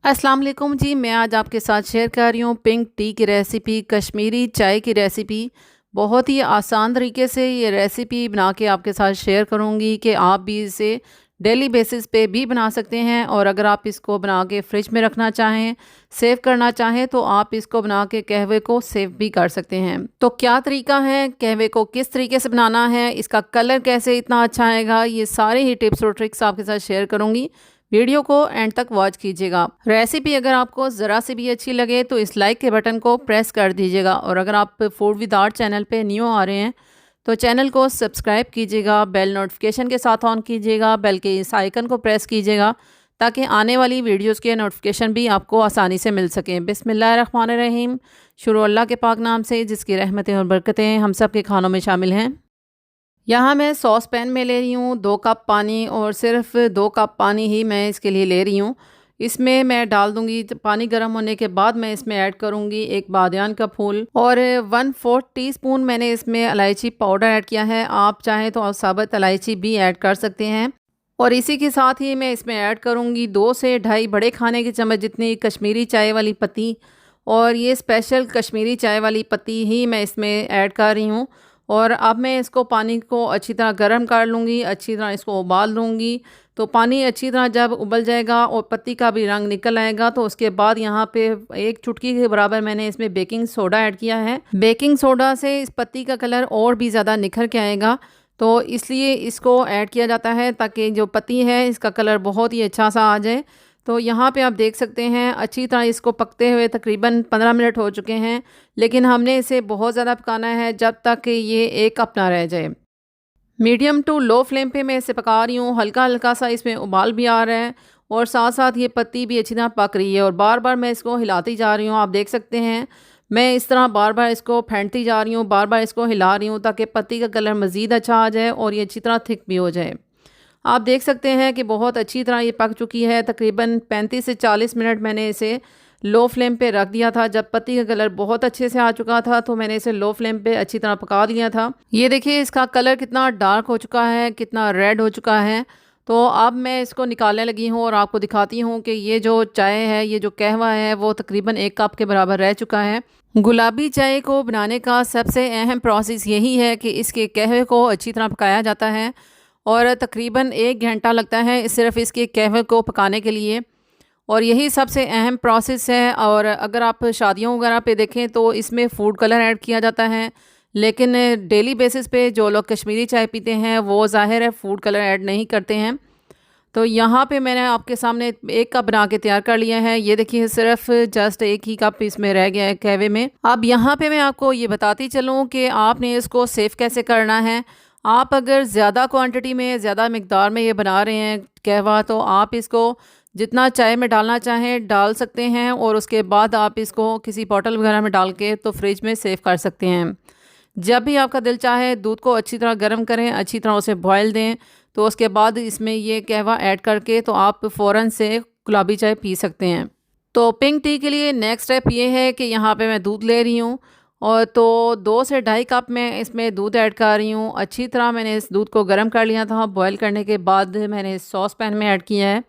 अस्सलाम वालेकुम जी। मैं आज आपके साथ शेयर कर रही हूँ पिंक टी की रेसिपी, कश्मीरी चाय की रेसिपी। बहुत ही आसान तरीके से ये रेसिपी बना के आपके साथ शेयर करूँगी कि आप भी इसे डेली बेसिस पे भी बना सकते हैं। और अगर आप इसको बना के फ्रिज में रखना चाहें, सेव करना चाहें, तो आप इसको बना के कहवे को सेव भी कर सकते हैं। तो क्या तरीका है, कहवे को किस तरीके से बनाना है, इसका कलर कैसे इतना अच्छा आएगा, ये सारे ही टिप्स और ट्रिक्स आपके साथ शेयर करूँगी। वीडियो को एंड तक वॉच कीजिएगा। रेसिपी अगर आपको ज़रा सी भी अच्छी लगे तो इस लाइक के बटन को प्रेस कर दीजिएगा। और अगर आप फूड विद आर्ट चैनल पे न्यू आ रहे हैं तो चैनल को सब्सक्राइब कीजिएगा, बेल नोटिफिकेशन के साथ ऑन कीजिएगा, बेल के इस आइकन को प्रेस कीजिएगा ताकि आने वाली वीडियोस के नोटिफिकेशन भी आपको आसानी से मिल सकें। बिस्मिल्लाहिर्रहमानिर्रहीम। शुरू अल्लाह के पाक नाम से जिसकी रहमतें और बरकतें हम सब के खानों में शामिल हैं। यहाँ मैं सॉस पैन में ले रही हूँ 2 कप पानी, और सिर्फ 2 कप पानी ही मैं इसके लिए ले रही हूँ। इसमें मैं डाल दूँगी, पानी गर्म होने के बाद मैं इसमें ऐड करूँगी एक बादियान का फूल, और 1/4 टीस्पून मैंने इसमें इलायची पाउडर ऐड किया है। आप चाहें तो आप साबुत इलायची भी ऐड कर सकते हैं। और इसी के साथ ही मैं इसमें ऐड करूँगी 2 से ढाई बड़े खाने के चम्मच जितनी कश्मीरी चाय वाली पत्ती। और ये स्पेशल कश्मीरी चाय वाली पत्ती ही मैं इसमें ऐड कर रही हूँ। और अब मैं इसको पानी को अच्छी तरह गर्म कर लूँगी, अच्छी तरह इसको उबाल लूँगी। तो पानी अच्छी तरह जब उबल जाएगा और पत्ती का भी रंग निकल आएगा तो उसके बाद यहाँ पे 1 चुटकी के बराबर मैंने इसमें बेकिंग सोडा ऐड किया है। बेकिंग सोडा से इस पत्ती का कलर और भी ज़्यादा निखर के आएगा, तो इसलिए इसको ऐड किया जाता है ताकि जो पत्ती है इसका कलर बहुत ही अच्छा सा आ जाए। तो यहाँ पे आप देख सकते हैं अच्छी तरह इसको पकते हुए तकरीबन 15 मिनट हो चुके हैं, लेकिन हमने इसे बहुत ज़्यादा पकाना है जब तक कि ये एक कप ना रह जाए। मीडियम टू लो फ्लेम पे मैं इसे पका रही हूँ। हल्का हल्का सा इसमें उबाल भी आ रहा है और साथ साथ ये पत्ती भी अच्छी तरह पक रही है, और बार बार मैं इसको हिलाती जा रही हूँ। आप देख सकते हैं मैं इस तरह बार बार इसको फेंटती जा रही हूँ, बार बार इसको हिला रही हूँ ताकि पत्ती का कलर मज़ीद अच्छा आ जाए और ये अच्छी तरह थिक भी हो जाए। आप देख सकते हैं कि बहुत अच्छी तरह ये पक चुकी है। तकरीबन 35 से 40 मिनट मैंने इसे लो फ्लेम पे रख दिया था। जब पत्ती का कलर बहुत अच्छे से आ चुका था तो मैंने इसे लो फ्लेम पे अच्छी तरह पका दिया था। ये देखिए इसका कलर कितना डार्क हो चुका है, कितना रेड हो चुका है। तो अब मैं इसको निकालने लगी हूँ और आपको दिखाती हूँ कि ये जो चाय है, ये जो कहवा है, वो तकरीबन 1 कप के बराबर रह चुका है। गुलाबी चाय को बनाने का सबसे अहम प्रोसेस यही है कि इसके कहवे को अच्छी तरह पकाया जाता है, और तकरीबन 1 घंटा लगता है सिर्फ इसके कहवे को पकाने के लिए। और यही सबसे अहम प्रोसेस है। और अगर आप शादियों वगैरह पे देखें तो इसमें फूड कलर ऐड किया जाता है, लेकिन डेली बेसिस पे जो लोग कश्मीरी चाय पीते हैं वो ज़ाहिर है फूड कलर ऐड नहीं करते हैं। तो यहाँ पे मैंने आपके सामने 1 कप बना के तैयार कर लिया है। ये देखिए सिर्फ जस्ट 1 ही कप इसमें रह गया है कहवे में। अब यहाँ पे मैं आपको ये बताती चलूँ कि आपने इसको सेव कैसे करना है। आप अगर ज़्यादा क्वांटिटी में, ज़्यादा मिकदार में ये बना रहे हैं कहवा, तो आप इसको जितना चाय में डालना चाहें डाल सकते हैं, और उसके बाद आप इसको किसी बॉटल वगैरह में डाल के तो फ्रिज में सेव कर सकते हैं। जब भी आपका दिल चाहे दूध को अच्छी तरह गर्म करें, अच्छी तरह उसे बॉयल दें, तो उसके बाद इसमें ये कहवा ऐड करके तो आप फ़ौरन से गुलाबी चाय पी सकते हैं। तो पिंक टी के लिए नेक्स्ट स्टेप ये है कि यहाँ पे मैं दूध ले रही हूँ, और तो 2 से ढाई कप मैं इसमें दूध ऐड कर रही हूँ। अच्छी तरह मैंने इस दूध को गर्म कर लिया था। बॉयल करने के बाद मैंने सॉस पैन में ऐड किया है।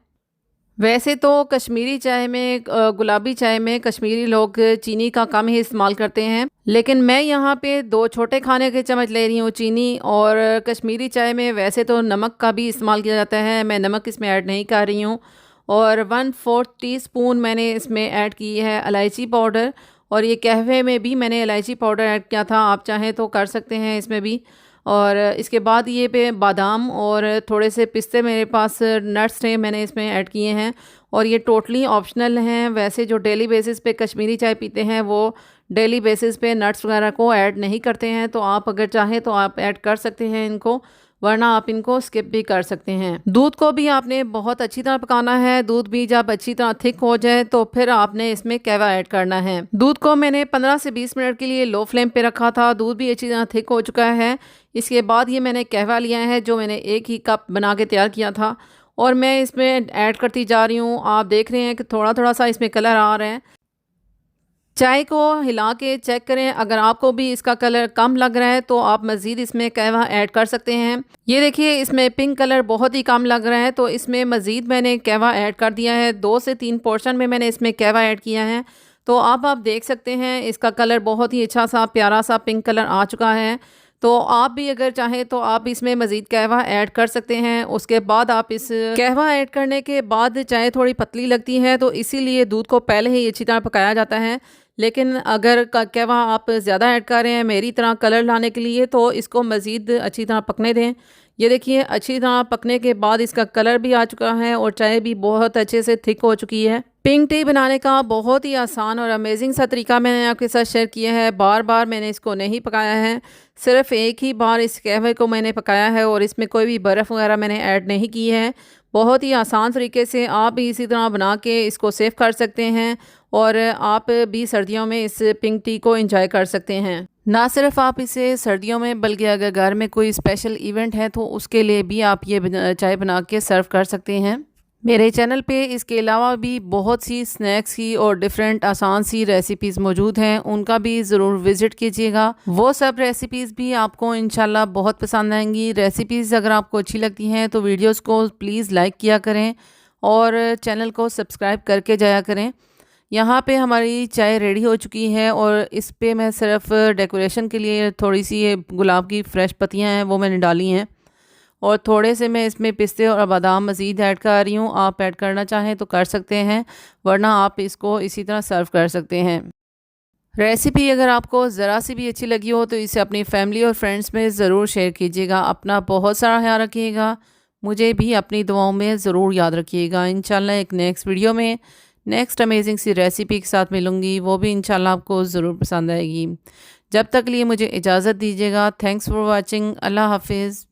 वैसे तो कश्मीरी चाय में गुलाबी चाय में कश्मीरी लोग चीनी का कम ही इस्तेमाल करते हैं, लेकिन मैं यहाँ पे 2 छोटे खाने के चम्मच ले रही हूँ चीनी। और कश्मीरी चाय में वैसे तो नमक का भी इस्तेमाल किया जाता है, मैं नमक इसमें ऐड नहीं कर रही हूँ। और 1/4 टीस्पून मैंने इसमें ऐड की है इलायची पाउडर, और ये कहवे में भी मैंने इलायची पाउडर ऐड किया था, आप चाहें तो कर सकते हैं इसमें भी। और इसके बाद ये पे बादाम और थोड़े से पिस्ते मेरे पास नट्स थे, मैंने इसमें ऐड किए हैं। और ये टोटली ऑप्शनल हैं। वैसे जो डेली बेसिस पे कश्मीरी चाय पीते हैं वो डेली बेसिस पे नट्स वगैरह को ऐड नहीं करते हैं, तो आप अगर चाहें तो आप ऐड कर सकते हैं इनको, वरना आप इनको स्किप भी कर सकते हैं। दूध को भी आपने बहुत अच्छी तरह पकाना है। दूध भी जब अच्छी तरह थिक हो जाए तो फिर आपने इसमें कहवा ऐड करना है। दूध को मैंने 15 से 20 मिनट के लिए लो फ्लेम पे रखा था। दूध भी अच्छी तरह थिक हो चुका है। इसके बाद ये मैंने कहवा लिया है जो मैंने 1 ही कप बना के तैयार किया था, और मैं इसमें ऐड करती जा रही हूँ। आप देख रहे हैं कि थोड़ा थोड़ा सा इसमें कलर आ रहा है। चाय को हिला के चेक करें, अगर आपको भी इसका कलर कम लग रहा है तो आप मज़ीद इसमें कहवा ऐड कर सकते हैं। ये देखिए इसमें पिंक कलर बहुत ही कम लग रहा है तो इसमें मज़ीद मैंने कहवा ऐड कर दिया है। 2 से 3 पोर्शन में मैंने इसमें कहवा ऐड किया है। तो अब आप देख सकते हैं इसका कलर बहुत ही अच्छा सा प्यारा सा पिंक कलर आ चुका है। तो आप भी अगर चाहें तो आप इसमें मज़ीद कहवा ऐड कर सकते हैं। उसके बाद आप इस कहवा ऐड करने के बाद चाय थोड़ी पतली लगती है तो इसीलिए दूध को पहले ही अच्छी तरह पकाया जाता है। लेकिन अगर कहवा आप ज़्यादा ऐड कर रहे हैं मेरी तरह कलर लाने के लिए तो इसको मज़ीद अच्छी तरह पकने दें। ये देखिए अच्छी तरह पकने के बाद इसका कलर भी आ चुका है और चाय भी बहुत अच्छे से थिक हो चुकी है। पिंक टी बनाने का बहुत ही आसान और अमेजिंग सा तरीका मैंने आपके साथ शेयर किया है। बार बार मैंने इसको नहीं पकाया है, सिर्फ एक ही बार इस कहवे को मैंने पकाया है और इसमें कोई भी बर्फ़ वगैरह मैंने ऐड नहीं की है। बहुत ही आसान तरीके से आप भी इसी तरह बना के इसको सेव कर सकते हैं और आप भी सर्दियों में इस पिंक टी को एंजॉय कर सकते हैं। ना सिर्फ आप इसे सर्दियों में बल्कि अगर घर में कोई स्पेशल इवेंट है तो उसके लिए भी आप ये चाय बना के सर्व कर सकते हैं। मेरे चैनल पे इसके अलावा भी बहुत सी स्नैक्स की और डिफरेंट आसान सी रेसिपीज़ मौजूद हैं, उनका भी ज़रूर विज़िट कीजिएगा। वो सब रेसिपीज़ भी आपको इंशाल्लाह बहुत पसंद आएंगी। रेसिपीज़ अगर आपको अच्छी लगती हैं तो वीडियोस को प्लीज़ लाइक किया करें और चैनल को सब्सक्राइब करके जाया करें। यहाँ पे हमारी चाय रेडी हो चुकी है और इस पे मैं सिर्फ डेकोरेशन के लिए थोड़ी सी ये गुलाब की फ़्रेश पत्तियाँ हैं वो मैंने डाली हैं और थोड़े से मैं इसमें पिस्ते और बादाम मज़ीद ऐड कर रही हूँ। आप ऐड करना चाहें तो कर सकते हैं, वरना आप इसको इसी तरह सर्व कर सकते हैं। रेसिपी अगर आपको ज़रा सी भी अच्छी लगी हो तो इसे अपनी फैमिली और फ्रेंड्स में ज़रूर शेयर कीजिएगा। अपना बहुत सारा ख्याल रखिएगा, मुझे भी अपनी दुआओं में ज़रूर याद रखिएगा। इंशाल्लाह एक नेक्स्ट वीडियो में नेक्स्ट अमेजिंग सी रेसिपी के साथ मिलूँगी, वो भी इंशाल्लाह आपको ज़रूर पसंद आएगी। जब तक लिए मुझे इजाज़त दीजिएगा। Thanks for watching. अल्लाह हाफिज़।